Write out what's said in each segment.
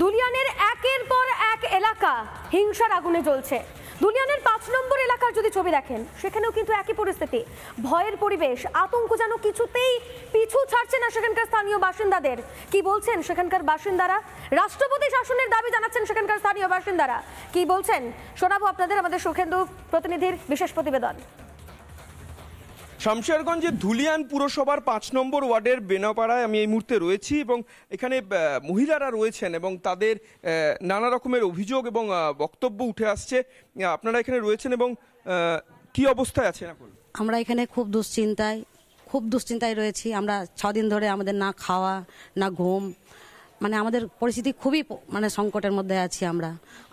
দুলিয়ানের একের পর এক এলাকা হিংসার আগুনে জ্বলছে। দুলিয়ানের ৫ নম্বর এলাকার যদি ছবি দেখেন, সেখানেও কিন্তু একই পরিস্থিতি, ভয়ের পরিবেশ, আতঙ্ক যেন কিছুতেই পিছু ছাড়ছে না সেখানকার স্থানীয় বাসিন্দাদের। কি বলছেন সেখানকার বাসিন্দারা? রাষ্ট্রপতি শাসনের দাবি জানাচ্ছেন সেখানকার স্থানীয় বাসিন্দারা। কি বলছেন শোনাবো আপনাদের আমাদের সুখেন্দু প্রতিনিধির বিশেষ প্রতিবেদন। শামশেরগঞ্জের ধুলিয়ান পুরসভার ৫ নম্বর ওয়ার্ডের বেনাপাড়ায় আমি এই মুহূর্তে রয়েছি এবং এখানে মহিলারা রয়েছেন এবং তাদের নানা রকমের অভিযোগ এবং বক্তব্য উঠে আসছে। আপনারা এখানে রয়েছেন এবং কি অবস্থায় আছেন এখন? আমরা এখানে খুব দুশ্চিন্তায় রয়েছি। আমরা ৬ দিন ধরে আমাদের না খাওয়া না ঘুম, মানে আমাদের পরিস্থিতি খুবই সংকটের মধ্যে আছি।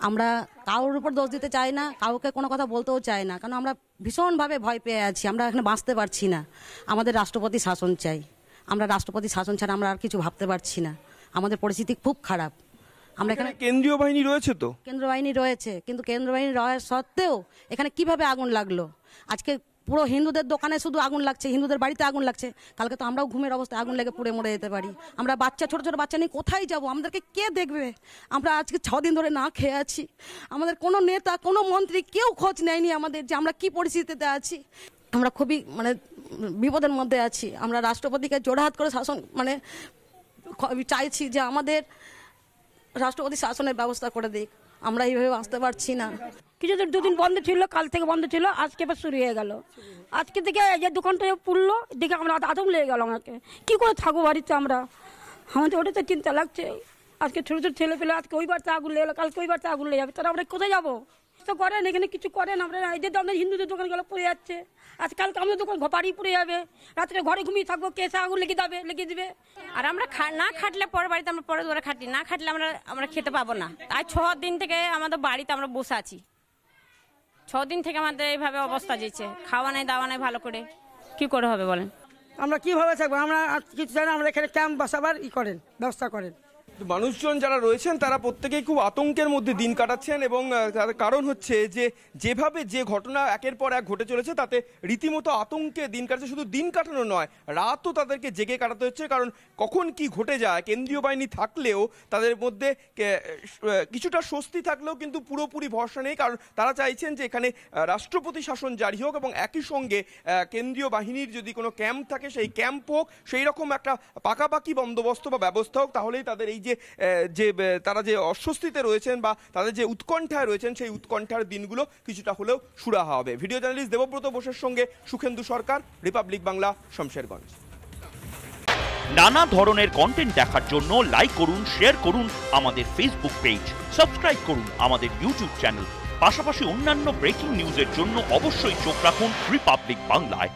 আমরা কারোর উপর দোষ দিতে চাই না, কাউকে কোনো কথা বলতেও চাই না, কারণ আমরা ভীষণভাবে ভয় পেয়ে আছি। আমরা এখানে বাঁচতে পারছি না। আমাদের রাষ্ট্রপতি শাসন চাই। আমরা রাষ্ট্রপতি শাসন ছাড়া আমরা আর কিছু ভাবতে পারছি না। আমাদের পরিস্থিতি খুব খারাপ। আমরা এখানে কেন্দ্রীয় বাহিনী রয়েছে, তো কেন্দ্র বাহিনী রয়েছে, কিন্তু কেন্দ্র বাহিনী রয়েছে সত্ত্বেও এখানে কিভাবে আগুন লাগলো? আজকে পুরো হিন্দুদের দোকানে শুধু আগুন লাগছে, হিন্দুদের বাড়িতে আগুন লাগছে। কালকে তো আমরাও ঘুমের অবস্থায় আগুন লেগে পুড়ে মরে যেতে পারি। আমরা ছোট ছোট বাচ্চা নিয়ে কোথায় যাব? আমাদেরকে কে দেখবে? আমরা আজকে ৬ দিন ধরে না খেয়ে আছি। আমাদের কোনো নেতা, কোনো মন্ত্রী কেউ খোঁজ নেয়নি আমাদের যে আমরা কি পরিস্থিতিতে আছি। আমরা খুবই বিপদের মধ্যে আছি। আমরা রাষ্ট্রপতিকে জোড়হাত করে শাসন চাইছি যে আমাদের রাষ্ট্রপতি শাসনের ব্যবস্থা করে দিক। আমরা এইভাবে আসতে পারছি না। কিছুদিন 2 দিন বন্ধ ছিল, কাল থেকে বন্ধ ছিল, আজকে আবার শুরু হয়ে গেল। আজকে থেকে এই যে দোকানটা পুড়লো, দেখে আমরা আতঙ্ক লেগে গেল। আমাকে কি করে থাকবো বাড়িতে? আমাদের ওটা তো চিন্তা লাগছে। আজকে ছোটো ছোটো ছেলে পেলে আজকে ওই বাড়িতে আগুন লেগে গেলো, কালকে ওই বাড়িতে আগুন লেগে যাবে, তারা আমরা কোথায় যাবো? তো করেন এখানে কিছু করেন। আমরা এদের আমাদের হিন্দুদের দোকানগুলো পুড়ে যাচ্ছে। আজকালকে আমাদের দোকান বাড়ি পুড়ে যাবে, রাত্রে ঘরে ঘুমিয়ে থাকবো, কেসে আগুন লেগে দিবে। আর আমরা না খাটলে পরের বাড়িতে আমরা পরে ধরে খাটি, না খাটলে আমরা খেতে পাবো না। তাই 6 দিন থেকে আমাদের বাড়িতে আমরা বসে আছি। 6 দিন থেকে আমাদের এইভাবে অবস্থা যেছে, খাওয়া নাই দাওয়া নাই ভালো করে, কি করে হবে বলেন? আমরা কিভাবে থাকবো? আমরা কিছু জানি, আমরা এখানে ক্যাম্প বসাবার ব্যবস্থা করেন। মানুষজন যারা রয়েছেন তারা প্রত্যেকেই খুব আতঙ্কের মধ্যে দিন কাটাচ্ছেন এবং তার কারণ হচ্ছে যেভাবে যে ঘটনা একের পর এক ঘটে চলেছে তাতে রীতিমতো আতঙ্কে দিন কাটছে। শুধু দিন কাটানো নয়, রাতও তাদেরকে জেগে কাটাতে হচ্ছে, কারণ কখন কি ঘটে যায়। কেন্দ্রীয় বাহিনী থাকলেও তাদের মধ্যে কিছুটা স্বস্তি থাকলেও কিন্তু পুরোপুরি ভরসা নেই, কারণ তারা চাইছেন যে এখানে রাষ্ট্রপতি শাসন জারি হোক এবং একই সঙ্গে কেন্দ্রীয় বাহিনীর যদি কোনো ক্যাম্প থাকে সেই ক্যাম্প হোক, সেই রকম একটা পাকাপাকি বন্দোবস্ত বা ব্যবস্থা হোক। তাহলেই তাদের এই যে তারা যে অস্বস্তিতে রয়েছেন বা তাদের যে উৎকণ্ঠায় রয়েছেন সেই উৎকণ্ঠার দিনগুলো কিছুটা হলেও সুরাহা হবে। ভিডিও জার্নালিস্ট দেবব্রত বোসের সঙ্গে সুখেন্দু সরকার, রিপাবলিক বাংলা, শমশেরগঞ্জ। নানা ধরনের কন্টেন্ট দেখার জন্য লাইক করুন, শেয়ার করুন আমাদের ফেসবুক পেজ, সাবস্ক্রাইব করুন আমাদের ইউটিউব চ্যানেল। পাশাপাশি অন্যান্য ব্রেকিং নিউজের জন্য অবশ্যই চোখ রাখুন রিপাবলিক বাংলায়।